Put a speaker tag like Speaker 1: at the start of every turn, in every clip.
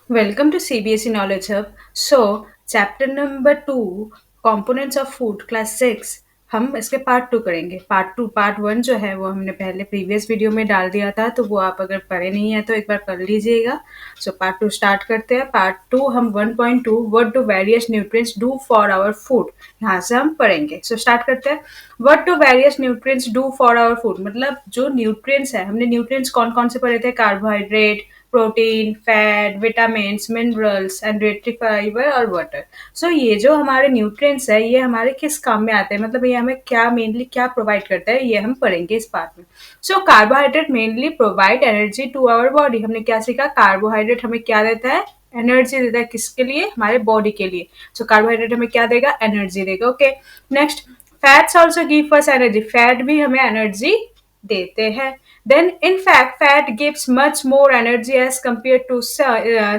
Speaker 1: Welcome to CBSE Knowledge Hub. So, chapter number 2, components of food, class 6, हम इसके part 2 करेंगे। Part 1 जो है वो हमने पहले प्रीवियस वीडियो में डाल दिया था, तो वो आप अगर पढ़े नहीं है तो एक बार पढ़ लीजिएगा। सो पार्ट 2 स्टार्ट करते हैं। पार्ट 2 हम 1.2 what do various nutrients do for our food, यहाँ से हम पढ़ेंगे। सो स्टार्ट करते हैं। What do various nutrients do for our food, मतलब जो न्यूट्रिएंट्स है, हमने न्यूट्रिएंट्स कौन कौन से पढ़े थे? Carbohydrate, protein, fat, vitamin, minerals, and fibre और वाटर। सो ये जो हमारे न्यूट्रिएंट्स है, ये हमारे किस काम में आते हैं, मतलब ये हमें क्या मेनली क्या प्रोवाइड करता है, ये हम पढ़ेंगे इस पार्ट में। So carbohydrate mainly provide energy to our body. हमने क्या सीखा? कार्बोहाइड्रेट हमें क्या देता है? एनर्जी देता है। किसके लिए? हमारे बॉडी के लिए। सो कार्बोहाइड्रेट हमें क्या देगा? एनर्जी देगा। Okay, next, fats also give us energy. Fat भी हमें एनर्जी देते हैं। Then, in fact, fat gives much more energy as compared to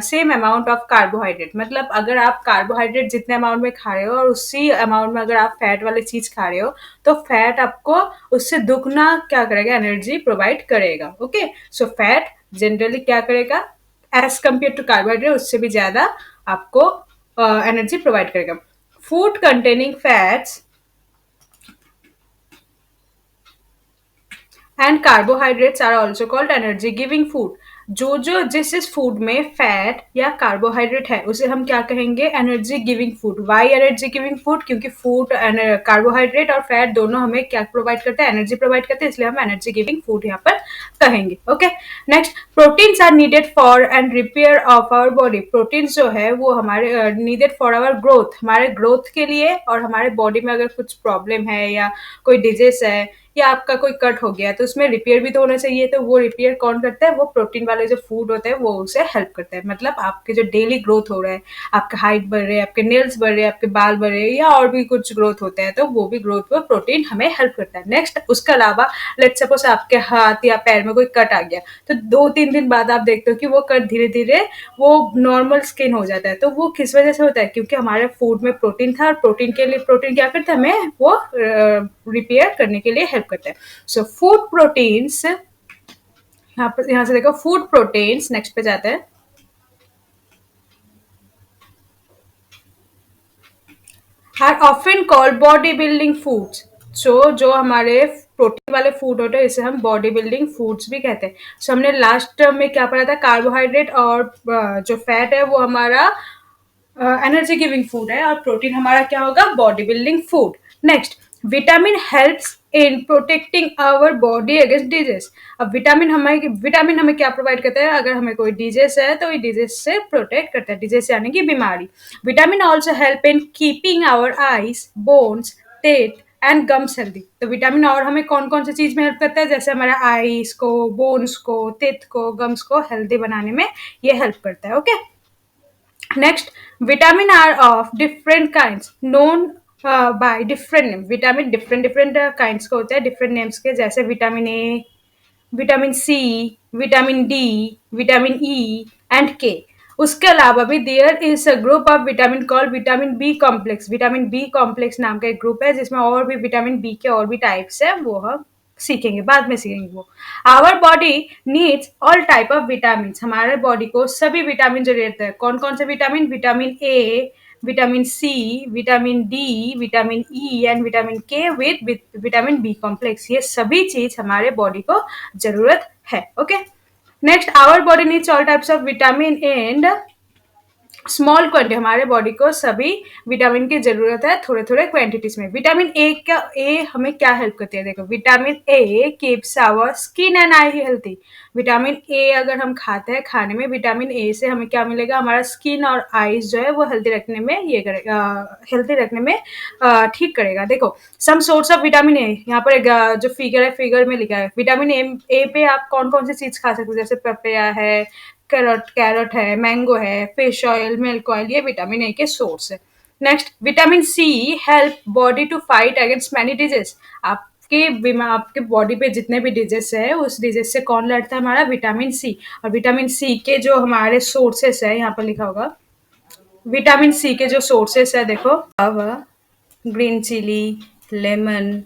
Speaker 1: same amount of carbohydrate. मतलब अगर आप कार्बोहाइड्रेट जितने अमाउंट में खा रहे हो और उसी अमाउंट में अगर आप फैट वाली चीज खा रहे हो, तो फैट आपको उससे दुगना क्या करेगा? एनर्जी प्रोवाइड करेगा। ओके, सो फैट जनरली क्या करेगा? एज कम्पेयर टू कार्बोहाइड्रेट उससे भी ज्यादा आपको एनर्जी प्रोवाइड करेगा। Food containing fats and carbohydrates are also called energy giving food. जो जो जिस फूड में फैट या कार्बोहाइड्रेट है उसे हम क्या कहेंगे? Energy giving food. Why energy giving food? क्योंकि फूड कार्बोहाइड्रेट और फैट दोनों हमें क्या प्रोवाइड करते हैं? एनर्जी प्रोवाइड करते हैं, इसलिए हम एनर्जी गिविंग फूड यहाँ पर कहेंगे। Okay, next, proteins are needed for and repair of our body. Proteins जो है वो हमारे नीडेड फॉर आवर ग्रोथ, हमारे ग्रोथ के लिए, और हमारे बॉडी में अगर कुछ प्रॉब्लम है या कोई डिजीज है या आपका कोई कट हो गया तो उसमें रिपेयर भी तो होना चाहिए। तो वो रिपेयर कौन करता है? वो प्रोटीन वाले जो फूड होते हैं वो उसे हेल्प करता है। मतलब आपके जो डेली ग्रोथ हो रहा है, आपका हाइट बढ़ रहे हैं, आपके नेल्स बढ़ रहे हैं, आपके बाल बढ़ रहे हैं, या और भी कुछ ग्रोथ होते हैं, तो वो भी ग्रोथ में प्रोटीन हमें हेल्प करता है। नेक्स्ट, उसके अलावा लेट्स सपोज आपके हाथ या पैर में कोई कट आ गया, तो 2-3 दिन बाद आप देखते हो कि वो कट धीरे धीरे वो नॉर्मल स्किन हो जाता है। तो वो किस वजह से होता है? क्योंकि हमारे फूड में प्रोटीन था, और प्रोटीन के लिए प्रोटीन क्या करता है? हमें वो रिपेयर करने के लिए हेल्प करता है। सो फूड प्रोटीन्स, यहाँ से देखो, फूड प्रोटीन्स, नेक्स्ट पे जाते हैं। Are often called body building foods. So जो हमारे प्रोटीन वाले फूड होते हैं इसे हम बॉडी बिल्डिंग फूड्स भी कहते हैं। सो हमने लास्ट टर्म में क्या पढ़ा था? कार्बोहाइड्रेट और जो फैट है वो हमारा एनर्जी गिविंग फूड है, और प्रोटीन हमारा क्या होगा? Body building food. Next, vitamin helps in protecting our body against disease. अब विटामिन हमें क्या प्रोवाइड करता है? अगर हमें कोई डिजीज है तो ये डिजीज से प्रोटेक्ट करता है, डिजीज यानी कि बीमारी। Vitamin also help in keeping our eyes, bones, teeth and gums healthy. तो विटामिन और हमें कौन कौन सी चीज में हेल्प करता है? जैसे हमारे आईज को, बोन्स को, टेथ को, गम्स को हेल्दी बनाने में ये हेल्प करता है। Okay, next, vitamin are of different kinds known by different name. Vitamin different different kinds के होते हैं, डिफरेंट नेम्स के, जैसे vitamin A, vitamin C, vitamin D, vitamin E and K. उसके अलावा भी there is a group of vitamin called vitamin B complex. Vitamin B complex नाम का एक ग्रुप है जिसमें और भी विटामिन बी के और भी टाइप्स है, वो हम सीखेंगे, बाद में सीखेंगे वो। Our body needs all type of vitamin. हमारे बॉडी को सभी विटामिन जरूरत है। कौन कौन से vitamin? Vitamin A, vitamin C, vitamin D, vitamin E and vitamin K with vitamin B complex. ये सभी चीज हमारे बॉडी को जरूरत है। Okay, next, our body needs all types of vitamin and small quantity. हमारे बॉडी को सभी विटामिन की जरूरत है, थोड़े थोड़े क्वांटिटीज में। विटामिन ए हमें क्या हेल्प करती है? देखो, vitamin A keeps our skin and eye healthy. Vitamin A अगर हम खाते हैं, खाने में विटामिन ए से हमें क्या मिलेगा? हमारा स्किन और आईज जो है वो हेल्थी रखने में ये करेगा, हेल्थी रखने में ठीक करेगा। देखो, some source of vitamin A, यहाँ पर एक जो फिगर है, फिगर में लिखा है। विटामिन ए पे आप कौन कौन सी चीज खा सकते हो? जैसे पपैया है, कैरट कैरट है, मैंगो है, फिश ऑयल, मिल्क ऑयल, ये विटामिन ए के सोर्स है। Next, vitamin C help body to fight against many disease. आपके बॉडी पे जितने भी डिजीज है उस डिजीज से कौन लड़ता है? हमारा विटामिन सी। और विटामिन सी के जो हमारे सोर्सेस है, यहाँ पर लिखा होगा विटामिन सी के जो सोर्सेस है, देखो, ग्रीन चिली, लेमन,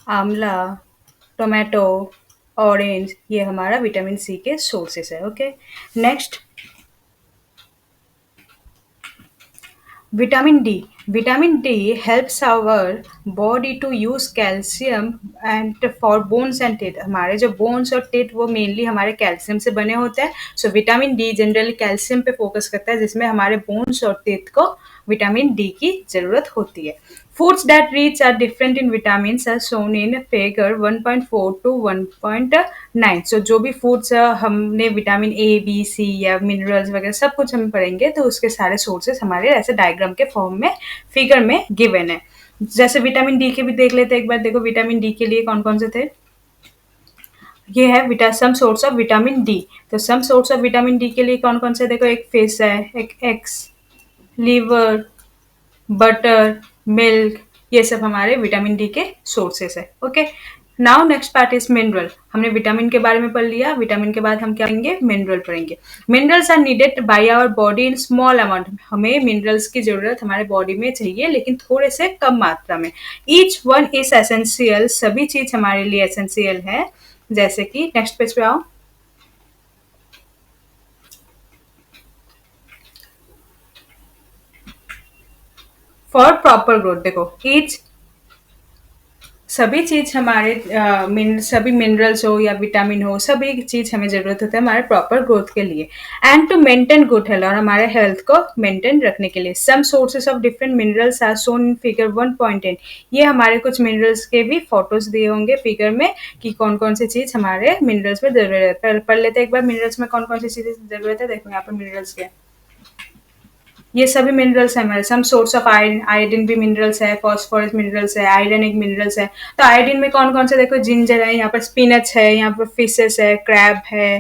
Speaker 1: आंवला, टोमेटो, ऑरेंज, ये हमारा विटामिन सी के सोर्सेस है। Okay, next, vitamin D vitamin D helps our body to use calcium and for bones and teeth. हमारे जो बोन्स और टीथ वो मेनली हमारे कैल्शियम से बने होते हैं। So vitamin D generally calcium पे फोकस करता है, जिसमें हमारे बोन्स और टीथ को विटामिन डी की जरूरत होती है। Foods that rich are different in vitamins are shown in figure 1.4 to 1.9। सो जो भी फूड्स हमने विटामिन ए बी सी या मिनरल्स वगैरह सब कुछ हम पढ़ेंगे तो उसके सारे सोर्सेस हमारे ऐसे डायग्राम के फॉर्म में फिगर में गिवन है। जैसे विटामिन डी के भी देख लेते हैं एक बार। देखो विटामिन डी के लिए कौन कौन से थे। ये है some source of vitamin D. तो some source of vitamin D के लिए कौन कौन से, देखो एक फिश है, एक एग्स, लीवर, बटर, मिल्क, ये सब हमारे विटामिन डी के सोर्सेस है। Okay, now next part is mineral. हमने विटामिन के बारे में पढ़ लिया। विटामिन के बाद हम क्या पढ़ेंगे, मिनरल पढ़ेंगे। Minerals are needed by our body in small amount. हमें मिनरल्स की जरूरत हमारे बॉडी में चाहिए, लेकिन थोड़े से कम मात्रा में। Each one is essential. सभी चीज हमारे लिए एसेंशियल है। जैसे कि नेक्स्ट पेज पे आओ। फॉर प्रॉपर ग्रोथ, देखो ईच सभी चीज हमारे सभी मिनरल्स हो या विटामिन हो, सभी चीज हमें जरूरत होता है हमारे प्रॉपर ग्रोथ के लिए and to maintain good health, और हमारे हेल्थ को मेंटेन रखने के लिए। Some sources of different minerals are shown in figure 1.10। ये हमारे कुछ मिनरल्स के भी फोटोज दिए होंगे फिगर में कि कौन कौन सी चीज हमारे मिनरल्स में जरूरत है। पढ़ लेते हैं एक बार मिनरल्स में कौन कौन सी चीजें जरूरत है। देखो यहाँ पर मिनरल्स के ये सभी मिनरल्स है हमारे। Some source of iron, iodine भी मिनरल्स है, फॉस्फोरस मिनरल्स है, आयरन एक मिनरल्स है। तो आयोडीन में कौन कौन से, देखो जिंजर है, यहाँ पर स्पिनच है, यहाँ पर फिशेस है, क्रैब है,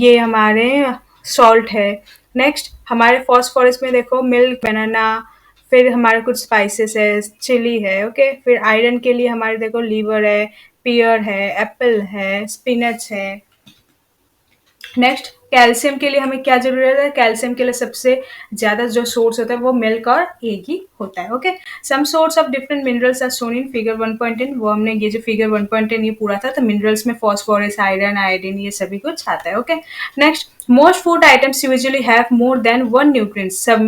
Speaker 1: ये हमारे सॉल्ट है। नेक्स्ट हमारे फॉस्फोरस में देखो मिल्क, बनाना, फिर हमारे कुछ स्पाइसेस है, चिली है। ओके, फिर आयरन के लिए हमारे देखो लीवर है, पियर है, एप्पल है, स्पिनच है। नेक्स्ट कैल्शियम के लिए हमें क्या जरूरत है। कैल्शियम के लिए सबसे ज्यादा जो सोर्स होता है वो मिल्क और एग ही होता है। Okay, some source of different minerals are shown in figure 1.10। वो हमने ये जो फिगर 1.10 ये पूरा था, तो मिनरल्स में फॉस्फोरस, आयरन, आयोडीन ये सभी कुछ आता है। Okay, next most food items usually have more than one nutrient. सब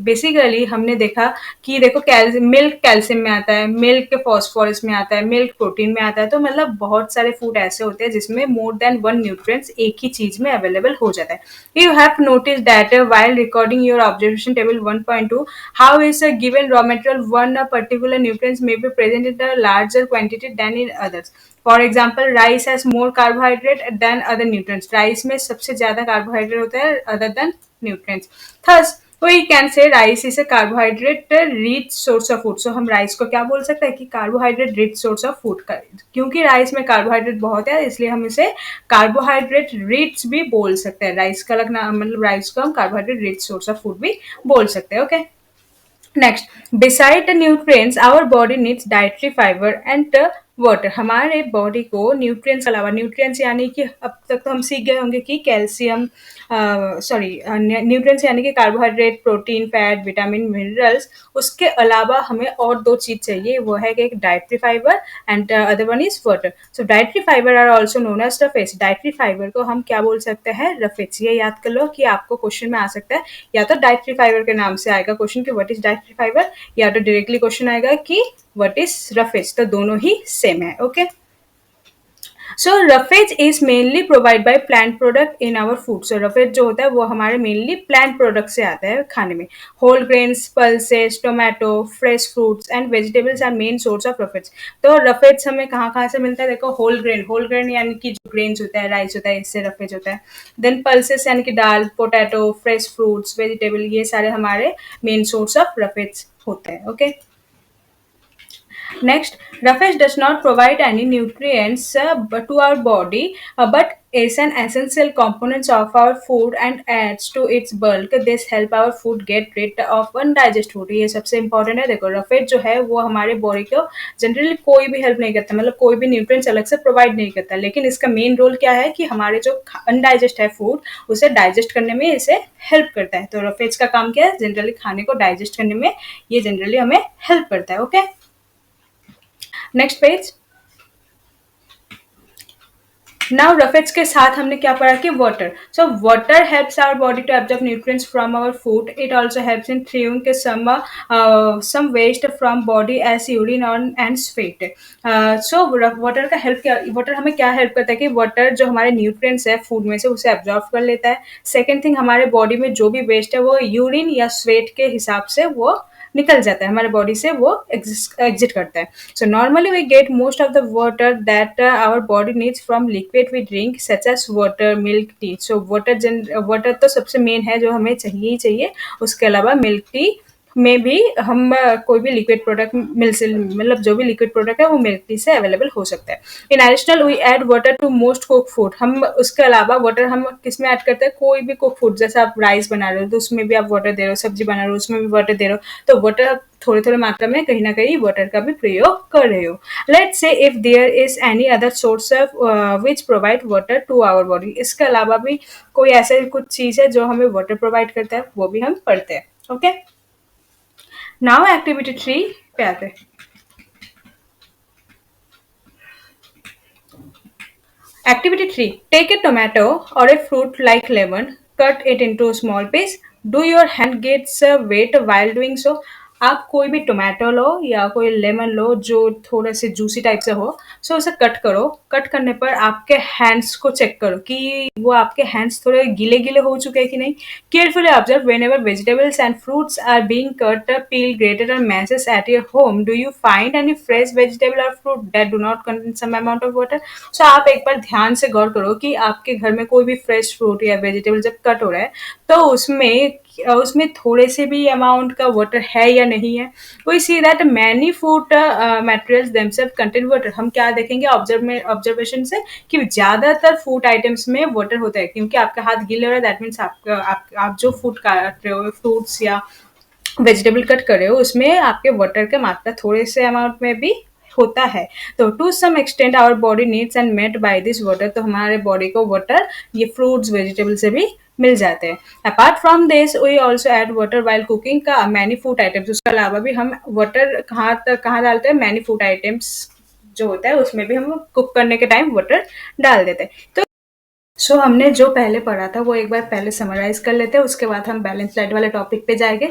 Speaker 1: बेसिकली हमने देखा कि देखो मिल्क कैल्शियम में आता है, मिल्क फॉस्फोरस में आता है, मिल्क प्रोटीन में आता है। तो मतलब बहुत सारे फूड ऐसे होते हैं जिसमें मोर देन वन न्यूट्रिएंट्स एक ही चीज में अवेलेबल हो जाता है। You have notice that while recording your observation table 1.2, how is a given raw material one a particular nutrients may be present in a larger quantity than in others। For example rice has more carbohydrate than other nutrients. Rice में सबसे ज्यादा carbohydrate होता है other than nutrients. Thus we can say rice is a carbohydrate rich source of food. So हम rice को क्या बोल सकते हैं कि carbohydrate rich source of food का, क्योंकि राइस में कार्बोहाइड्रेट बहुत है इसलिए हम इसे कार्बोहाइड्रेट रिच भी बोल सकते हैं। राइस का लगना मतलब राइस को हम carbohydrate rich source of food भी बोल सकते हैं। Okay, next beside the nutrients our body needs dietary fiber and water. हमारे बॉडी को न्यूट्रिएंट्स के अलावा, न्यूट्रिएंट्स यानी कि अब तक तो हम सीख गए होंगे कि कैल्शियम, सॉरी न्यूट्रिएंट्स यानी कि carbohydrate, protein, fat, vitamin, minerals. उसके अलावा हमें और दो चीज चाहिए, वो है कि एक dietary fibre and other one is water. So dietary fibre are also known as roughage. Dietary fibre को हम क्या बोल सकते हैं, रफेज। ये याद कर लो कि आपको क्वेश्चन में आ सकता है या तो डाइटरी फाइबर के नाम से आएगा क्वेश्चन कि व्हाट इज डाइटरी फाइबर, या तो डायरेक्टली क्वेश्चन आएगा कि व्हाट इज रफेज। तो दोनों ही सेम है। Okay, so roughage is mainly provide by plant product in our food. So roughage जो होता है वो हमारे मेनली प्लांट प्रोडक्ट से आता है खाने में। Whole grains, pulses, tomato, fresh fruits and vegetables are main source of roughage. तो रफेज हमें कहाँ कहाँ से मिलता है, देखो होल ग्रेन यानी कि जो ग्रेन्स होता है, राइस होता है, इससे रफेज होता है। देन पल्सेस यानी कि दाल, पोटैटो, फ्रेश फ्रूट्स, वेजिटेबल, ये सारे हमारे मेन सोर्स ऑफ रफेज होते हैं। Okay, next, roughage does not provide any nutrients but to our body, but is an essential component of our food and adds to its bulk. This help our food get rid of undigested food। ये सबसे important है। देखो roughage जो है वो हमारे body को generally कोई भी हेल्प नहीं करता, मतलब कोई भी न्यूट्रिएंट्स अलग से प्रोवाइड नहीं करता, लेकिन इसका मेन रोल क्या है कि हमारे जो अनडाइजेस्ट है फूड उसे डाइजेस्ट करने में इसे हेल्प करता है। तो रफेज का काम क्या है, जनरली खाने को डाइजेस्ट करने में ये जनरली हमें हेल्प करता है। Okay, next page. Now roughage के साथ हमने क्या पढ़ा कि water, so water helps our body to absorb nutrients from our food, it also helps in thriving के some waste from body as urine on and sweat. So water का help क्या, water हमें क्या हेल्प करता है कि water जो हमारे न्यूट्रिएंट्स है फूड में से उसे एब्जॉर्ब कर लेता है। सेकेंड थिंग, हमारे बॉडी में जो भी वेस्ट है वो यूरिन या स्वेट के हिसाब से वो निकल जाता है, हमारे बॉडी से वो एग्जिट करता है। So normally we get most of the water that our body needs from liquid we drink such as water, milk, tea. So water तो सबसे मेन है जो हमें चाहिए ही चाहिए। उसके अलावा मिल्क टी में भी हम कोई भी लिक्विड प्रोडक्ट मिल से मतलब जो भी लिक्विड प्रोडक्ट है वो मिल्क टी से अवेलेबल हो सकता है। In additional we add water to most cook food, हम उसके अलावा वाटर हम किस में ऐड करते हैं, कोई भी कुक फूड जैसे आप राइस बना रहे हो तो उसमें भी आप वाटर दे रहे हो, सब्जी बना रहे हो उसमें भी वाटर दे रहे हो, तो वाटर थोड़े थोड़े मात्रा में कहीं ना कहीं वाटर का भी प्रयोग कर रहे हो। Let's say if there is any other source of which provide water to our body, इसके अलावा भी कोई ऐसे कुछ चीज़ है जो हमें वाटर प्रोवाइड करता है, वो भी हम पढ़ते हैं। ओके, नाउ एक्टिविटी 3 पे आते हैं। Activity 3. Take a tomato or a fruit like lemon, cut it into small pieces. Do your hand gets wet while doing so? आप कोई भी टोमेटो लो या कोई लेमन लो जो थोड़े से जूसी टाइप से हो, सो उसे कट करो। कट करने पर आपके हैंड्स को चेक करो कि वो आपके हैंड्स थोड़े गीले गीले हो चुके हैं कि नहीं। Carefully observe whenever vegetables and fruits are being cut, peel, grated or mashes at your home, do you find any fresh vegetable or fruit that do not contain some amount of water. So आप एक बार ध्यान से गौर करो कि आपके घर में कोई भी फ्रेश फ्रूट या वेजिटेबल जब कट हो रहा है तो उसमें उसमें थोड़े से भी अमाउंट का वाटर है या नहीं है। We see that many food materials themselves contain water, हम क्या देखेंगे ऑब्जर्वेशन से कि ज्यादातर फूड आइटम्स में वाटर होता है, क्योंकि आपका हाथ गीले हो रहा है दैट मीन्स आप जो फूड काट रहे हो, फ्रूट्स या वेजिटेबल कट कर रहे हो, उसमें आपके वाटर का मात्रा थोड़े से अमाउंट में भी होता है। तो to some extent our body needs and met by this water, तो हमारे बॉडी को वाटर ये फ्रूट्स वेजिटेबल से भी मिल जाते हैं। Apart from this we also add water while cooking का मैनी फूड आइटम्स, उसके अलावा भी हम वाटर कहाँ डालते हैं, मैनी फूड आइटम्स जो होता है उसमें भी हम कुक करने के टाइम वाटर डाल देते हैं। तो हमने जो पहले पढ़ा था वो एक बार पहले समराइज कर लेते हैं, उसके बाद हम बैलेंस डाइट वाले टॉपिक पे जाएंगे।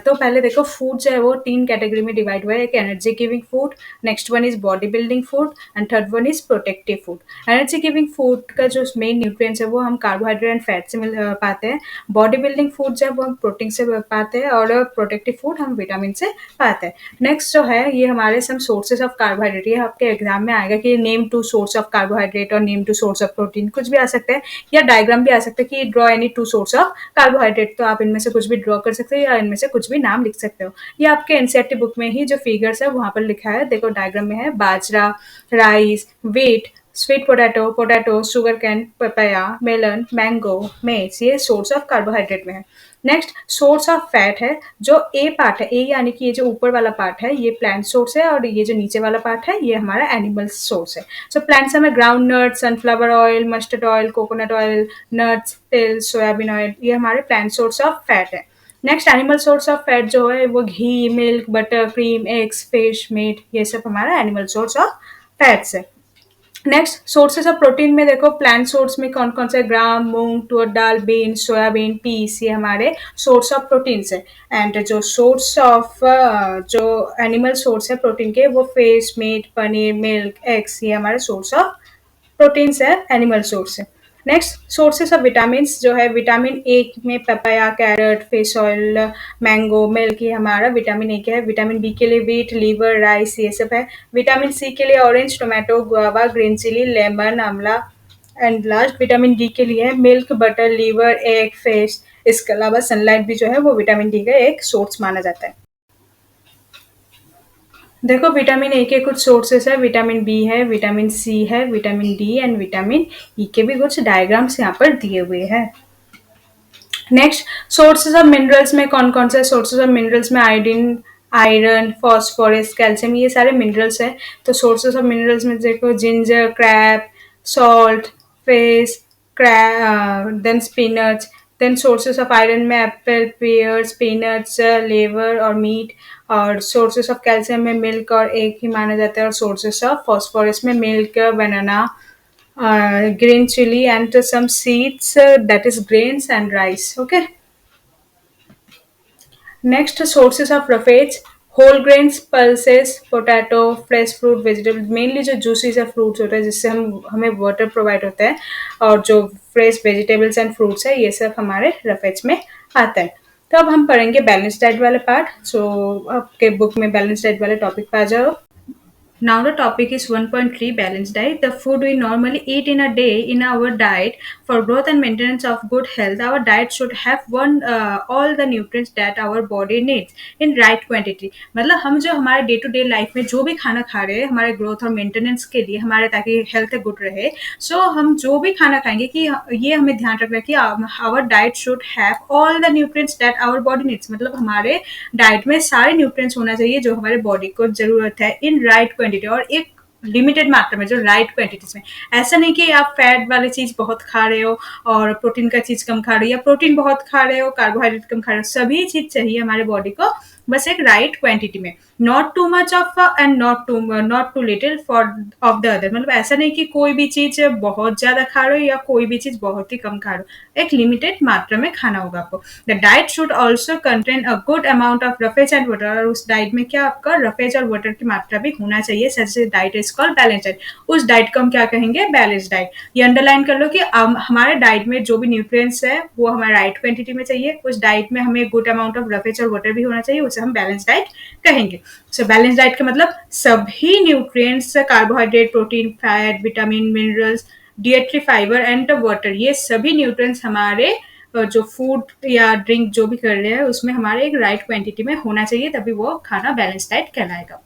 Speaker 1: तो पहले देखो फूड जो है वो 3 कैटेगरी में डिवाइड हुआ है, एक energy giving food, next one is body building food and third one is protective food. Energy giving food का जो मेन न्यूट्रिएंट्स है वो हम कार्बोहाइड्रेट एंड फैट से पाते हैं, बॉडी बिल्डिंग फूड जो है वो हम प्रोटीन से पाते हैं और प्रोटेक्टिव फूड हम विटामिन से पाते हैं। नेक्स्ट जो है ये हमारे सम सोर्सेज ऑफ कार्बोहाइड्रेट, ये आपके एग्जाम में आएगा कि name two source of carbohydrate और name two source of protein, कुछ भी आ सकता है या डायग्राम भी आ सकता है कि draw any two source of carbohydrate, तो आप इनमें से कुछ भी ड्रॉ कर सकते हो या इनमें से कुछ भी नाम लिख सकते हो। ये आपके एनसीईआरटी बुक में ही जो फिगर्स है वहां पर लिखा है, देखो डायग्राम में है बाजरा, rice, wheat, sweet potato, potato, sugar cane, papaya, melon, mango, maize, ये सोर्स ऑफ कार्बोहाइड्रेट में है। नेक्स्ट सोर्स ऑफ फैट है, जो ए पार्ट है, ए यानी कि ये जो ऊपर वाला पार्ट है ये प्लांट सोर्स है और ये जो नीचे वाला पार्ट है ये हमारा एनिमल सोर्स है। सो प्लांट्स में ground nut, sunflower oil, mustard oil, coconut oil, nuts, तिल, सोयाबीन ऑयल, ये हमारे प्लांट सोर्स ऑफ फैट है। Next animal source of fat जो है वो ghee, milk, butter, cream, eggs, fish, meat, ये सब हमारा एनिमल सोर्स ऑफ फैट्स है। नेक्स्ट सोर्सेस ऑफ प्रोटीन में देखो प्लांट सोर्स में कौन कौन से, ग्राम, मूंग, तुअर दाल, बीन, सोयाबीन, पीस, ये हमारे सोर्स ऑफ प्रोटीन है। एंड जो सोर्स ऑफ जो एनिमल सोर्स है प्रोटीन के वो fish, meat, paneer, milk, eggs, ये हमारे सोर्स ऑफ प्रोटीन्स है, एनिमल सोर्स है। नेक्स्ट सोर्सेस ऑफ विटामिन जो है, विटामिन ए में papaya, carrot, fish oil, mango, milk, ये हमारा विटामिन ए का है। विटामिन बी के लिए व्हीट, लीवर, राइस, ये सब है। विटामिन सी के लिए orange, tomato, guava, green chilli, lemon, आंवला। एंड लास्ट विटामिन डी के लिए है milk, butter, liver, egg, fish. इसके अलावा सनलाइट भी जो है वो विटामिन डी का एक सोर्स माना जाता है। देखो विटामिन ए के कुछ सोर्सेस है, विटामिन बी है, विटामिन सी है, vitamin D and vitamin E के भी कुछ डायग्राम्स यहाँ पर दिए हुए हैं। नेक्स्ट सोर्सेज ऑफ मिनरल्स में कौन कौन से, सोर्सेज ऑफ मिनरल्स में आयोडीन, आयरन, फॉस्फोरस, कैल्शियम, ये सारे मिनरल्स हैं। तो सोर्सेज ऑफ मिनरल्स में देखो ginger, crab, salt, fish, then spinach. Then sources of iron में एप्पल, पेयर्स, पीनट्स, लेवर और मीट। और सोर्सेज ऑफ कैल्शियम में मिल्क और एग ही माना जाता है। और सोर्सेज ऑफ फॉस्फोरस में milk, banana, green chili and some seeds, that is grains and rice. Okay. Next, sources of roughage: whole grains, pulses, potato, fresh fruit, vegetable, mainly जो juices या fruits होता है जिससे हम हमें वाटर प्रोवाइड होता है, और जो फ्रेश वेजिटेबल्स एंड फ्रूट्स है ये सब हमारे रफेज में आता है. तो अब हम पढ़ेंगे बैलेंस डाइट वाले पार्ट. सो आपके बुक में बैलेंस डाइट वाले टॉपिक पे आ जाओ. Now the topic is 1.3 balanced diet. The food we normally eat in a day in our diet for growth and maintenance of good health. Our diet should have all the nutrients that our body needs in right quantity. मतलब हम जो हमारे day to day life में जो भी खाना खा रहे हैं हमारे ग्रोथ और मेंटेनेंस के लिए, हमारे ताकि हेल्थ गुड रहे, सो हम जो भी खाना खाएंगे कि ये हमें ध्यान रखना है कि our diet should have all the nutrients that our body needs. मतलब हमारे डाइट में सारे न्यूट्रिएंट्स होना चाहिए जो हमारे बॉडी को जरूरत है इन राइट क्वांटिटी और एक लिमिटेड मात्रा में, जो राइट क्वांटिटीज में. ऐसा नहीं कि आप फैट वाली चीज बहुत खा रहे हो और प्रोटीन का चीज कम खा रहे हो, या प्रोटीन बहुत खा रहे हो कार्बोहाइड्रेट कम खा रहे हो. सभी चीज चाहिए हमारे बॉडी को, बस एक राइट क्वांटिटी में. Not too much of and not too little for of the other. मतलब ऐसा नहीं कि कोई भी चीज बहुत ज्यादा खा रहे हो या कोई भी चीज बहुत ही कम खा रहे हो. एक लिमिटेड मात्रा में खाना होगा आपको. The diet should also contain a good amount of roughage and water. और उस डाइट में क्या आपका रफेज और वाटर की मात्रा भी होना चाहिए. Such diet is called balance diet. उस डाइट को हम क्या कहेंगे? Balance diet. ये अंडरलाइन कर लो कि हमारे डाइट में जो भी न्यूट्रिएंट्स है वो हमारे राइट क्वांटिटी में चाहिए. उस डाइट में हमें गुड अमाउंट ऑफ रफेज और वाटर भी होना चाहिए. उसे हम बैलेंस डाइट कहेंगे. सो बैलेंस डाइट का मतलब सभी nutrients, carbohydrate, protein, fat, vitamin, minerals, dietary fibre and water, ये सभी न्यूट्रिएंट्स हमारे जो फूड या ड्रिंक जो भी कर रहे हैं उसमें हमारे एक राइट क्वांटिटी में होना चाहिए, तभी वो खाना बैलेंस डाइट कहलाएगा.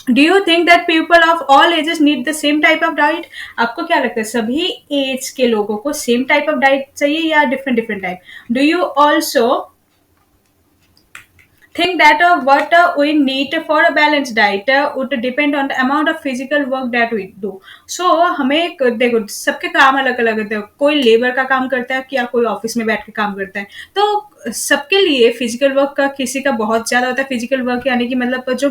Speaker 1: Do you think that people of all ages need the same type of diet? आपको क्या लगता है सभी एज के लोगों को सेम टाइप ऑफ डाइट चाहिए या different different type? Do you also think that what we need for a balanced diet would depend on the amount of physical work that we do. So हमें देखो सबके काम अलग अलग होते हैं. कोई लेबर का काम करता है या कोई ऑफिस में बैठ के काम करता है, तो सबके लिए फिजिकल वर्क का किसी का बहुत ज्यादा होता है. फिजिकल वर्क यानी कि मतलब जो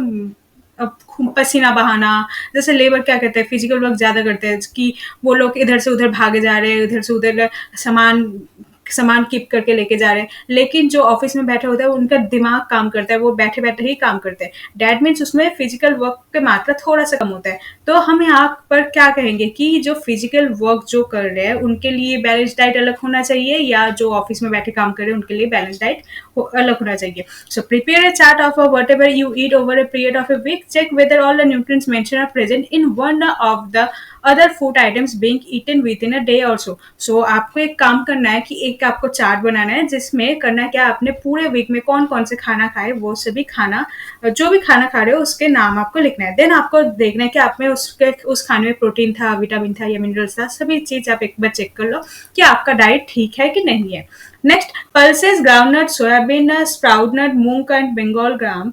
Speaker 1: अब पसीना बहाना, जैसे लेबर क्या करते हैं फिजिकल वर्क ज्यादा करते हैं कि वो लोग इधर से उधर भागे जा रहे हैं, इधर से उधर सामान सामान कीप करके लेके जा रहे हैं. लेकिन जो ऑफिस में बैठे होता है उनका दिमाग काम करता है, वो बैठे बैठे ही काम करते हैं. डैट मीन्स उसमें फिजिकल वर्क की मात्रा थोड़ा सा कम होता है. तो हम यहाँ पर क्या कहेंगे कि जो फिजिकल वर्क जो कर रहे हैं उनके लिए बैलेंस डाइट अलग होना चाहिए, या जो ऑफिस में बैठे काम कर रहे हैं उनके लिए बैलेंस डाइट अलग होना चाहिए. So prepare a chart of whatever you eat over a period of a week. Check whether all the nutrients mention are present in one of the other food items being eaten within a day also. So आपको एक काम करना है कि एक आपको chart बनाना है जिसमें करना क्या, आपने पूरे वीक में कौन कौन से खाना खाए वो सभी खाना, जो भी खाना खा रहे हो उसके नाम आपको लिखना है. देन आपको देखना है कि आप में उसके उस खाने में प्रोटीन था, विटामिन था या मिनरल्स था. सभी चीज आप एक बार चेक कर लो कि आपका डाइट ठीक है कि नहीं है. Next, pulses, groundnut, soybean, sprout nut, moong and Bengal gram,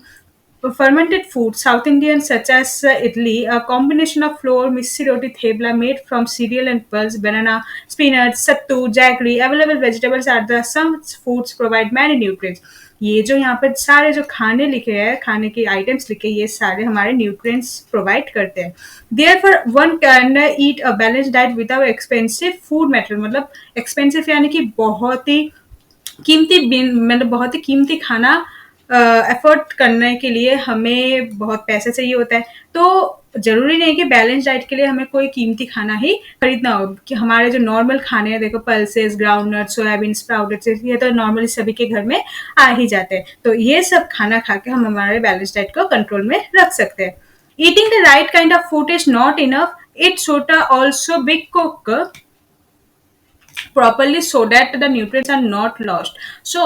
Speaker 1: fermented food, South Indian such as idli, a combination of flour, missi roti, thepla made from cereal and pulse, banana, spinach, sattu, jaggery. Available vegetables are the some foods provide many nutrients. ये जो यहाँ पर सारे जो खाने लिखे हैं, खाने के आइटम्स लिखे, ये सारे हमारे न्यूट्रिएंट्स प्रोवाइड करते हैं. Therefore, one can eat a balanced diet without expensive food material. मतलब एक्सपेंसिव यानी कि बहुत ही कीमती, मतलब बहुत ही कीमती खाना एफर्ट करने के लिए हमें बहुत पैसा चाहिए होता है. तो जरूरी नहीं कि बैलेंस डाइट के लिए हमें कोई कीमती खाना ही खरीदना हो. कि हमारे जो नॉर्मल खाने हैं, देखो पल्सेस, ग्राउंडनट, सोयाबीन, स्प्राउटेड, ये तो नॉर्मली सभी के घर में आ ही जाते हैं. तो ये सब खाना खा के हम हमारे बैलेंस डाइट को कंट्रोल में रख सकते हैं. Eating the right kind of food is not enough. It should also be cook properly so that the nutrients are not lost. So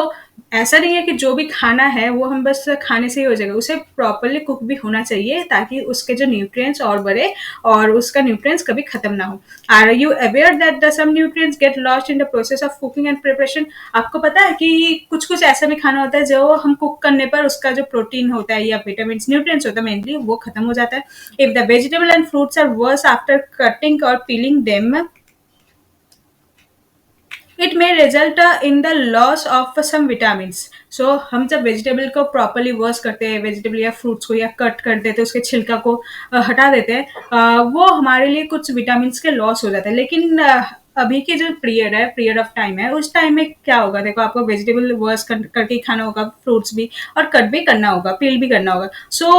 Speaker 1: ऐसा नहीं है कि जो भी खाना है वो हम बस खाने से ही हो जाएगा, उसे प्रॉपरली कुक भी होना चाहिए ताकि उसके जो न्यूट्रिएंट्स और बढ़े और उसका न्यूट्रिएंट्स कभी खत्म ना हो. Are you aware that the some nutrients get lost in the process of cooking and preparation? आपको पता है कि कुछ कुछ ऐसा भी खाना होता है जो हम कुक करने पर उसका जो प्रोटीन होता है या विटामिन न्यूट्रिएंट्स होता है मेनली वो खत्म हो जाता है. If the vegetable and fruits are worse after cutting or peeling them, it may result in the loss of some vitamins. So हम जब वेजिटेबल को प्रॉपरली वॉश करते हैं, वेजिटेबल या फ्रूट्स को या कट कर देते हैं, उसके छिलका को हटा देते हैं, वो हमारे लिए कुछ विटामिन्स के लॉस हो जाते हैं। लेकिन अभी के जो पीरियड ऑफ टाइम है, उस टाइम में क्या होगा, देखो आपको वेजिटेबल वॉश करके ही खाना होगा, फ्रूट्स भी, और कट भी करना होगा, पील भी करना होगा। सो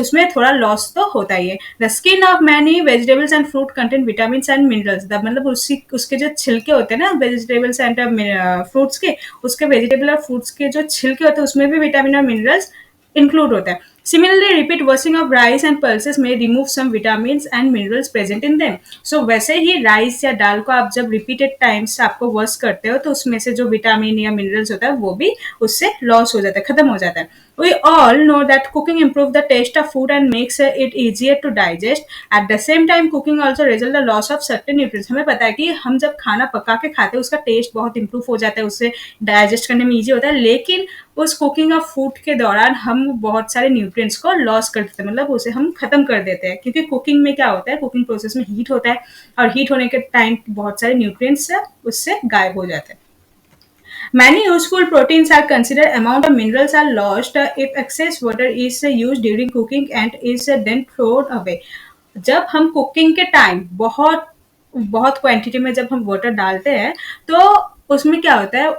Speaker 1: उसमें थोड़ा लॉस तो होता ही है। The skin of many vegetables and fruit contain vitamin and minerals. मतलब उसके जो छिलके होते हैं ना वेजिटेबल्स एंड फ्रूट्स के, उसके वेजिटेबल और फ्रूट्स के जो छिलके होते हैं उसमें भी विटामिन और मिनरल्स इंक्लूड होता है। Similarly, repeat washing of rice and pulses may remove some vitamins and minerals present in them. So वैसे ही राइस या दाल को आप जब रिपीटेड टाइम्स आपको वॉश करते हो तो उसमें से जो विटामिन या मिनरल्स होता है वो भी उससे लॉस हो जाता है, खत्म हो जाता है। We all know that cooking improves the taste of food and makes it easier to digest. At the same time, cooking also results in the loss of certain nutrients. हमें पता है कि हम जब खाना पका के खाते हैं उसका टेस्ट बहुत इंप्रूव हो जाता है, उससे डाइजेस्ट करने में ईजी होता है, लेकिन उस कुकिंग ऑफ फूड के दौरान हम बहुत सारे न्यूट्रिएंट्स को लॉस कर देते हैं, मतलब उसे हम खत्म कर देते हैं। क्योंकि कुकिंग में क्या होता है, कुकिंग प्रोसेस में हीट होता है, और हीट होने के टाइम बहुत सारे न्यूट्रिएंट्स उससे गायब हो जाते हैं। Many useful proteins are considered. Amount of minerals are lost if excess water is used during cooking and is then thrown away. जब हम कुकिंग के टाइम बहुत बहुत क्वांटिटी में जब हम वाटर डालते हैं तो उसमें क्या होता है,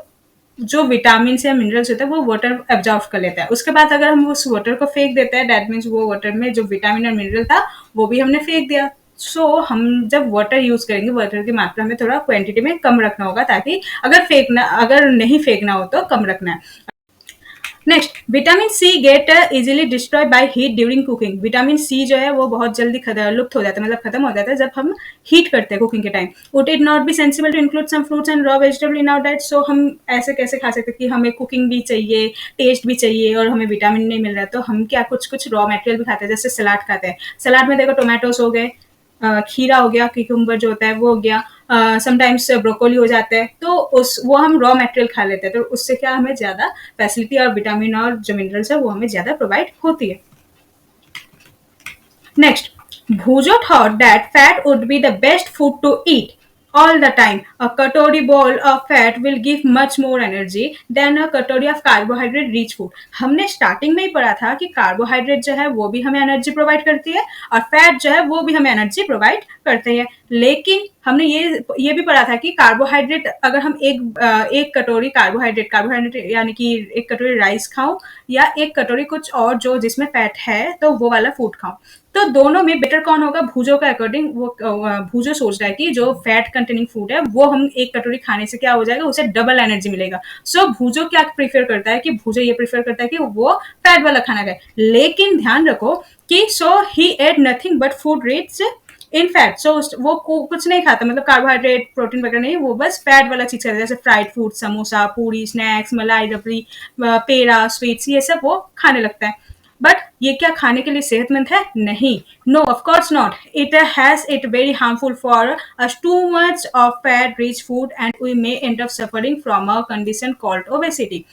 Speaker 1: जो विटामिन या मिनरल्स होता है वो वाटर एब्जॉर्ब कर लेता है। उसके बाद अगर हम उस वाटर को फेंक देते हैं, दैट मीन्स वो वाटर में जो विटामिन और मिनरल था वो भी हमने फेंक दिया। हम जब वाटर यूज करेंगे, वाटर की मात्रा में थोड़ा क्वांटिटी में कम रखना होगा, ताकि अगर नहीं फेंकना हो तो कम रखना है। Next, vitamin C get easily destroy by heat during cooking. Vitamin C जो है वो बहुत जल्दी लुप्त हो जाता है, मतलब खत्म हो जाता है जब हम हीट करते हैं कुकिंग के time. Would it not be sensible to include some fruits and raw vegetable in our diet. So हम ऐसे कैसे खा सकते हैं कि हमें कुकिंग भी चाहिए, टेस्ट भी चाहिए, और हमें विटामिन नहीं मिल रहा है, तो हम क्या कुछ कुछ रॉ मटेरियल भी खाते हैं, जैसे सलाद खाते हैं। सलाद में देखो टोमेटोस हो गए, खीरा हो गया, क्यूकम्बर जो होता है वो हो गया, समटाइम्स ब्रोकोली हो जाता है, तो वो हम रॉ मटेरियल खा लेते हैं, तो उससे क्या हमें ज़्यादा फैसिलिटी और विटामिन और जो मिनरल्स है वो हमें ज़्यादा प्रोवाइड होती है। नेक्स्ट, भूजो thought that fat would be the best food to eat all the time. A katori bowl of fat will give much more energy than a katori of carbohydrate rich food. हमने starting में ही पढ़ा था कि carbohydrate जो है वो भी हमें एनर्जी प्रोवाइड करती है, और फैट जो है वो भी हमें एनर्जी प्रोवाइड करते हैं। लेकिन हमने ये भी पढ़ा था कि कार्बोहाइड्रेट अगर हम एक कटोरी कार्बोहाइड्रेट यानी कि एक कटोरी राइस खाऊं, या एक कटोरी कुछ और जो जिसमें फैट है तो वो वाला फूड खाऊं, तो दोनों में बेटर कौन होगा? भूजो का अकॉर्डिंग वो भूजो सोच रहा है कि जो फैट कंटेनिंग फूड है वो हम एक कटोरी खाने से क्या हो जाएगा, उसे डबल एनर्जी मिलेगा। सो भूजो क्या प्रीफर करता है कि भूजो ये प्रीफर करता है कि वो फैट वाला खाना खाए। लेकिन ध्यान रखो कि so he ate nothing but food rich in fat. So वो कुछ नहीं खाता, मतलब कार्बोहाइड्रेट प्रोटीन वगैरह नहीं, वो बस फैट वाला चीज खाता है, जैसे फ्राइड फूड, समोसा, पूरी, स्नैक्स, मलाई रबड़ी, पेड़ा, स्वीट्स, ये सब वो खाने लगता है। बट ये क्या खाने के लिए सेहतमंद है? नहीं, no, of course not. It has it very harmful for us too much of fat rich food and we may end up suffering from a condition called obesity.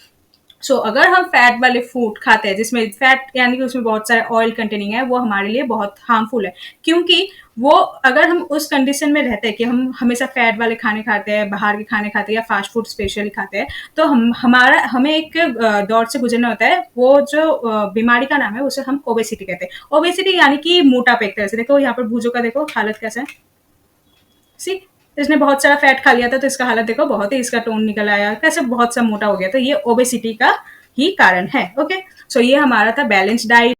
Speaker 1: अगर हम फैट वाले फूड खाते हैं जिसमें फैट यानी कि उसमें बहुत सारे ऑयल कंटेनिंग है, वो हमारे लिए बहुत हार्मफुल है, क्योंकि वो अगर हम उस कंडीशन में रहते हैं कि हम हमेशा फैट वाले खाने खाते हैं, बाहर के खाने खाते हैं या फास्ट फूड स्पेशली खाते हैं, तो हमें एक दौर से गुजरना होता है। वो जो बीमारी का नाम है उसे हम ओबेसिटी कहते हैं। ओबेसिटी यानी कि मोटापा एक तरह से। देखो यहाँ पर भूजो का देखो हालत कैसा है, सी, इसने बहुत सारा फैट खा लिया था तो इसका हालत देखो, बहुत ही इसका टोन निकल आया, कैसे बहुत सा मोटा हो गया, तो ये ओबेसिटी का ही कारण है। ओके, सो ये हमारा था balance diet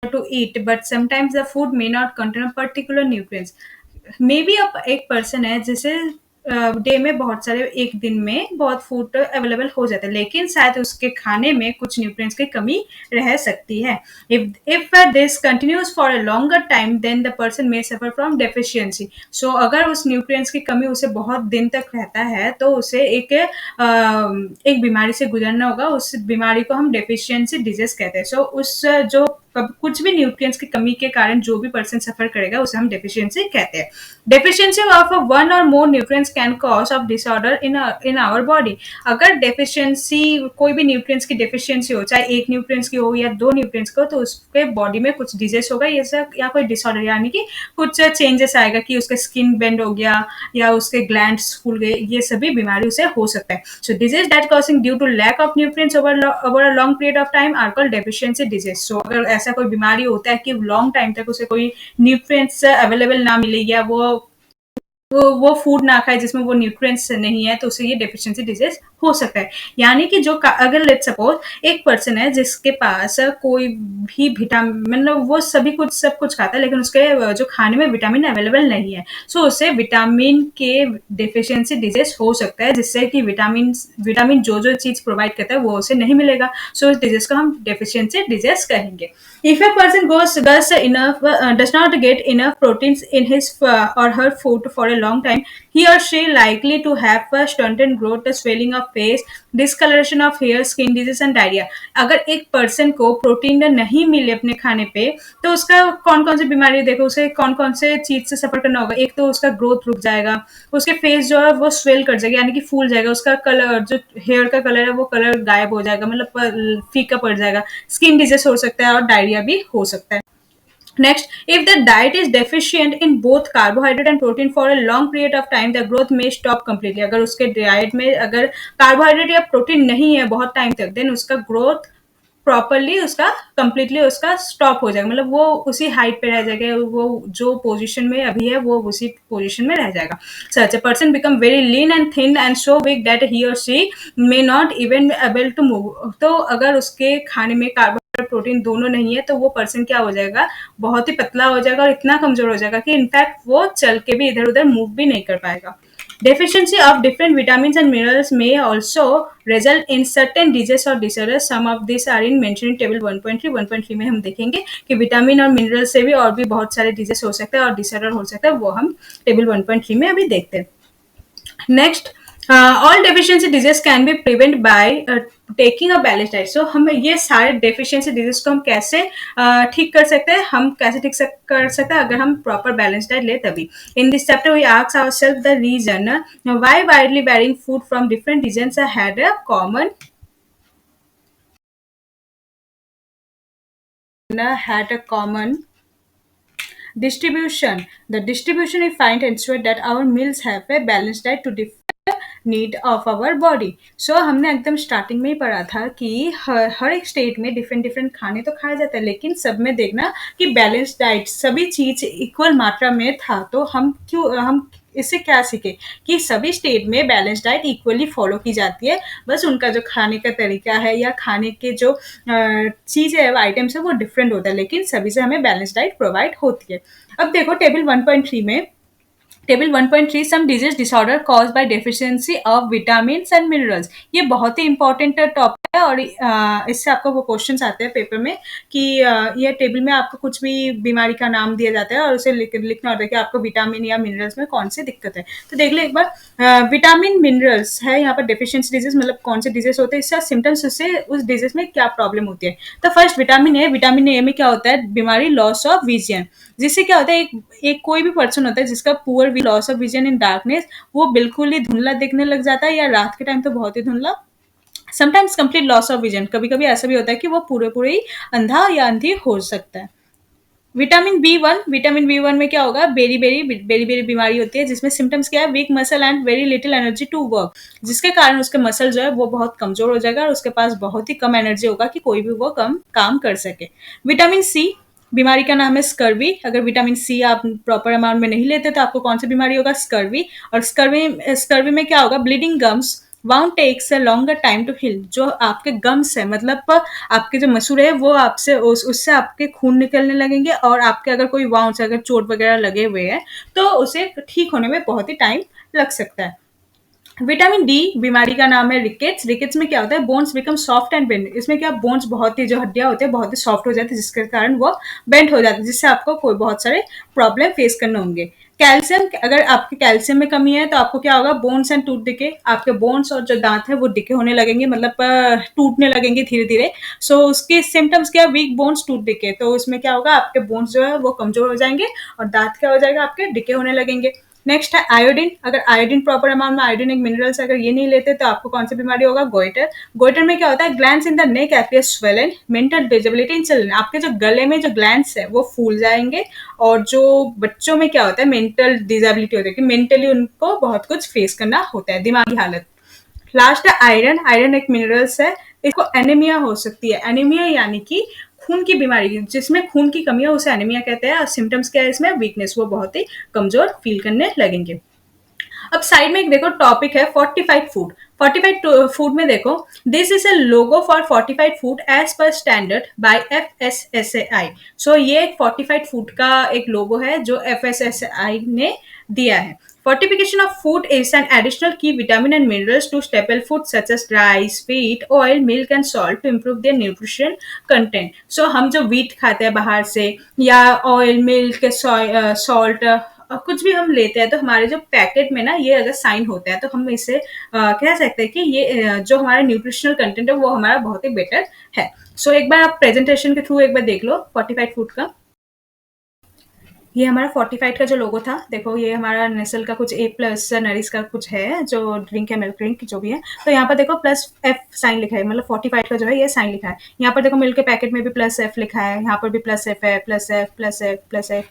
Speaker 1: to eat, but sometimes the food may not contain a particular nutrients. May be अब एक पर्सन है जिसे डे में बहुत सारे, एक दिन में बहुत फूड अवेलेबल हो जाता है, लेकिन शायद उसके खाने में कुछ न्यूट्रिएंट्स की कमी रह सकती है। If this continues for a longer time then the person may suffer from deficiency. So अगर उस न्यूट्रिएंट्स की कमी उसे बहुत दिन तक रहता है तो उसे एक बीमारी से गुजरना होगा। उस बीमारी को हम डेफिशिएंसी डिजीज कहते हैं। उस जो कुछ भी न्यूट्रिएंट्स की कमी के कारण जो भी पर्सन सफर करेगा उसे हम डेफिशिएंसी कहते हैं। Deficiency of one or more nutrients can cause of disorder in our body. अगर डेफिशिएंसी, कोई भी न्यूट्रिएंट्स की डेफिशिएंसी हो, चाहे एक न्यूट्रिएंट्स की हो या दो न्यूट्रिएंट्स की हो, तो उसके बॉडी में कुछ डिजीज होगा ये सब, या कोई डिसऑर्डर, यानी कि कुछ चेंजेस आएगा कि उसका स्किन बेंड हो गया या उसके ग्लैंड्स फूल गए, ये सभी बीमारी उसे हो सकता है। So disease that causing due to lack of nutrients over a long period of time are called deficiency disease. So अगर ऐसा कोई बीमारी होता है कि लॉन्ग टाइम तक उसे कोई न्यूट्रिएंट्स अवेलेबल ना मिले या वो फूड ना खाए जिसमें वो न्यूट्रिएंट्स नहीं है, तो उसे ये डेफिशिएंसी डिजीज हो सकता है। यानी कि जो अगर लेट सपोज एक पर्सन है जिसके पास कोई भी विटामिन, मतलब वो सभी कुछ सब कुछ खाता है लेकिन उसके जो खाने में विटामिन अवेलेबल नहीं है, सो उसे विटामिन के डेफिशिएंसी डिजीज हो सकता है, जिससे कि विटामिन विटामिन जो जो चीज प्रोवाइड करता है वो उसे नहीं मिलेगा। सो इस डिजीज को हम डेफिशिएंसी डिजीज कहेंगे। If a person does not get enough proteins in his or her food for a long time, he or she likely to have a stunted growth, the swelling of face, discoloration of hair, skin disease and diarrhea। अगर एक person को protein नहीं मिले अपने खाने पे, तो उसका कौन कौन सी बीमारी, देखो उसे कौन कौन से चीज से सफर करना होगा। एक तो उसका ग्रोथ रुक जाएगा, उसके फेस जो है वो स्वेल कर जाएगा, यानी कि फूल जाएगा, उसका कलर जो हेयर का कलर है वो कलर गायब हो जाएगा, मतलब फीका पड़ जाएगा, स्किन डिजीज हो सकता है और डायरिया भी हो सकता है। Next, if the diet is deficient in both carbohydrate and protein for a long period of time, the growth may stop completely। अगर उसके डाइट में अगर कार्बोहाइड्रेट या प्रोटीन नहीं है बहुत टाइम तक, देन उसका ग्रोथ प्रॉपरली उसका कंप्लीटली उसका स्टॉप हो जाएगा, मतलब वो उसी हाइट पे रह जाएगा, वो जो पोजीशन में अभी है वो उसी पोजीशन में रह जाएगा। Such a person become very lean and thin and so weak that he or she may not even able to move. तो अगर उसके खाने में कार्बोहाइड्रेट प्रोटीन दोनों नहीं है, तो वो पर्सन क्या हो जाएगा, बहुत ही पतला हो जाएगा और इतना कमजोर हो जाएगा कि इनफैक्ट वो चल के भी इधर उधर मूव भी नहीं कर पाएगा। Deficiency of different vitamins and minerals may also result in certain diseases or disorders. Some of these are in mentioned in table 1.3। 1.3 में हम देखेंगे कि विटामिन और मिनरल से भी और भी बहुत सारे डिजीज हो सकते हैं और डिसऑर्डर हो सकता है, वो हम टेबल 1.3 में अभी देखते हैं। Next, all deficiency disease can be prevent by taking a balance diet. So हम ये सारे डेफिशिएंसी डिजीज को हम कैसे ठीक कर सकते हैं, हम कैसे ठीक कर सकते हैं अगर हम प्रॉपर बैलेंस डाइट ले तभी। In this chapter we ask ourselves the reason why widely varying food from different regions had a common distribution। The distribution we find ensure that our meals have a balanced diet to different need of our body. So हमने एकदम starting में ही पढ़ा था कि हर एक state में different different खाने तो खाए जाते हैं, लेकिन सब में देखना कि बैलेंस डाइट सभी चीज इक्वल मात्रा में था। तो हम इससे क्या सीखे कि सभी स्टेट में बैलेंस डाइट इक्वली फॉलो की जाती है, बस उनका जो खाने का तरीका है या खाने के जो चीज़ है आइटम्स है वो डिफरेंट होता है, लेकिन सभी से हमें बैलेंस डाइट प्रोवाइड होती है। अब देखो टेबल 1.3 में, table 1.3 some disease disorder cause by deficiency of vitamins and minerals. ये बहुत ही इंपॉर्टेंट टॉपिक है और इससे आपको वो क्वेश्चंस आते हैं पेपर में कि ये टेबल में आपको कुछ भी बीमारी का नाम दिया जाता है और उसे लिखना होता है कि आपको विटामिन या मिनरल्स में कौन सी दिक्कत है। तो देख लो एक बार, विटामिन मिनरल्स है यहाँ पर डेफिशिएंसी डिजीज, मतलब कौन से डिजीज होते हैं, इससे सिम्टम्स, उससे उस डिजीज में क्या प्रॉब्लम होती है। तो फर्स्ट विटामिन ए में क्या होता है, बीमारी लॉस ऑफ विजन, जिससे क्या होता है एक कोई भी पर्सन होता है जिसका poor loss of vision in darkness, वो बिल्कुल ही धुंधला दिखने लग जाता है या रात के टाइम तो बहुत ही धुंधला, sometimes complete loss of vision, कभी कभी ऐसा भी होता है कि वो पूरे पूरे ही अंधा या अंधी हो सकता है। विटामिन बी वन में क्या होगा, बेरी बीमारी होती है, जिसमें सिम्टम्स क्या है, weak muscle and very little energy to work, जिसके कारण उसके मसल जो है वो बहुत कमजोर हो जाएगा और उसके पास बहुत ही कम एनर्जी होगा कि कोई भी वो कम काम कर सके। विटामिन सी, बीमारी का नाम है स्कर्वी। अगर विटामिन सी आप प्रॉपर अमाउंट में नहीं लेते तो आपको कौन सी बीमारी होगा, स्कर्वी। और स्कर्वी में क्या होगा, bleeding gums, wound takes a longer time to heal. जो आपके गम्स है, मतलब आपके जो मसूड़े है वो आपसे उससे आपके खून निकलने लगेंगे और आपके अगर कोई वाउंड, अगर चोट वगैरह लगे हुए हैं तो उसे ठीक होने में बहुत ही टाइम लग सकता है। विटामिन डी, बीमारी का नाम है रिकेट्स। रिकेट्स में क्या होता है, bones become soft and bend. इसमें क्या, बोन्स बहुत ही, जो हड्डियां होती है बहुत ही सॉफ्ट हो जाती है, जिसके कारण वो बेंड हो जाती है, जिससे आपको कोई बहुत सारे प्रॉब्लम फेस करने होंगे। कैल्शियम, अगर आपके कैल्शियम में कमी है तो आपको क्या होगा, बोन्स एंड टूथ डिके, आपके बोन्स और जो दांत है वो डिके होने लगेंगे, मतलब टूटने लगेंगे धीरे धीरे। सो उसके सिम्टम्स क्या, वीक बोन्स, टूथ डिके। तो उसमें क्या होगा, आपके बोन्स जो है वो कमजोर हो जाएंगे और दांत क्या हो जाएगा, आपके डिके होने लगेंगे। नेक्स्ट है आयोडीन। अगर आयोडीन प्रॉपर अमाउंट में, आयोडीन एक मिनरल्स, अगर ये नहीं लेते तो आपको कौन सी बीमारी होगा? गोइटर। गोइटर में क्या होता है? Glands in the neck appear swollen, mental disability in children. आपके जो गले में जो ग्लैंड्स है वो फूल जाएंगे, और जो बच्चों में क्या होता है? मेंटल डिसेबिलिटी होती है कि मेंटली उनको बहुत कुछ फेस करना होता है, दिमागी हालत। लास्ट है आयरन। आयरन एक मिनरल्स है, इसको एनीमिया हो सकती है। एनीमिया यानी कि खून की बीमारी, जिसमें खून की कमी है उसे एनीमिया कहते हैं। और सिम्टम्स क्या है इसमें? वीकनेस, वो बहुत ही कमजोर फील करने लगेंगे। अब साइड में एक देखो टॉपिक है फोर्टिफाइड फूड। फोर्टिफाइड फूड में देखो, this is a logo for fortified food as per standard by FSSAI। So ये एक फोर्टिफाइड फूड का एक लोगो है जो FSSAI ने दिया है। Fortification of food is an additional key vitamin and minerals to staple foods such as rice, wheat, oil, milk and salt to improve their nutrition content. So हम जो wheat खाते हैं बाहर से, या oil, milk, salt, कुछ भी हम लेते हैं, तो हमारे जो पैकेट में ना ये अगर साइन होता है तो हम इसे कह सकते हैं कि ये जो हमारा न्यूट्रिशनल कंटेंट है वो हमारा बहुत ही बेटर है। सो एक बार आप प्रेजेंटेशन के थ्रू एक बार देख लो फोर्टिफाइड फूड का। ये हमारा फोर्टिफाइड का जो लोगो था, देखो ये हमारा नेसल का कुछ A+ नरिश का कुछ है, जो ड्रिंक है, मिल्क ड्रिंक जो भी है। तो यहाँ पर देखो +F साइन लिखा है, मतलब फोर्टिफाइड का जो है ये साइन लिखा है। यहाँ पर देखो मिल्क के पैकेट में भी +F लिखा है, यहाँ पर भी +F है, +F।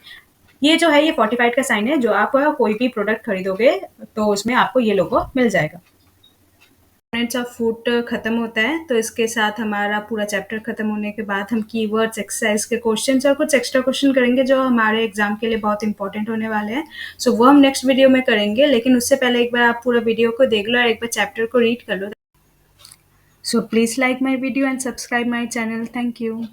Speaker 1: ये जो है ये फोर्टिफाइड का साइन है। जो आप कोई भी प्रोडक्ट खरीदोगे तो उसमें आपको ये लोगो मिल जाएगा। कंपोनेंट्स ऑफ फूड खत्म होता है, तो इसके साथ हमारा पूरा चैप्टर खत्म होने के बाद हम कीवर्ड्स, एक्सरसाइज के क्वेश्चंस और कुछ एक्स्ट्रा क्वेश्चन करेंगे जो हमारे एग्जाम के लिए बहुत इंपॉर्टेंट होने वाले हैं। सो वो हम नेक्स्ट वीडियो में करेंगे, लेकिन उससे पहले एक बार आप पूरा वीडियो को देख लो और एक बार चैप्टर को रीड कर लो। So please like my video and subscribe my channel. Thank you.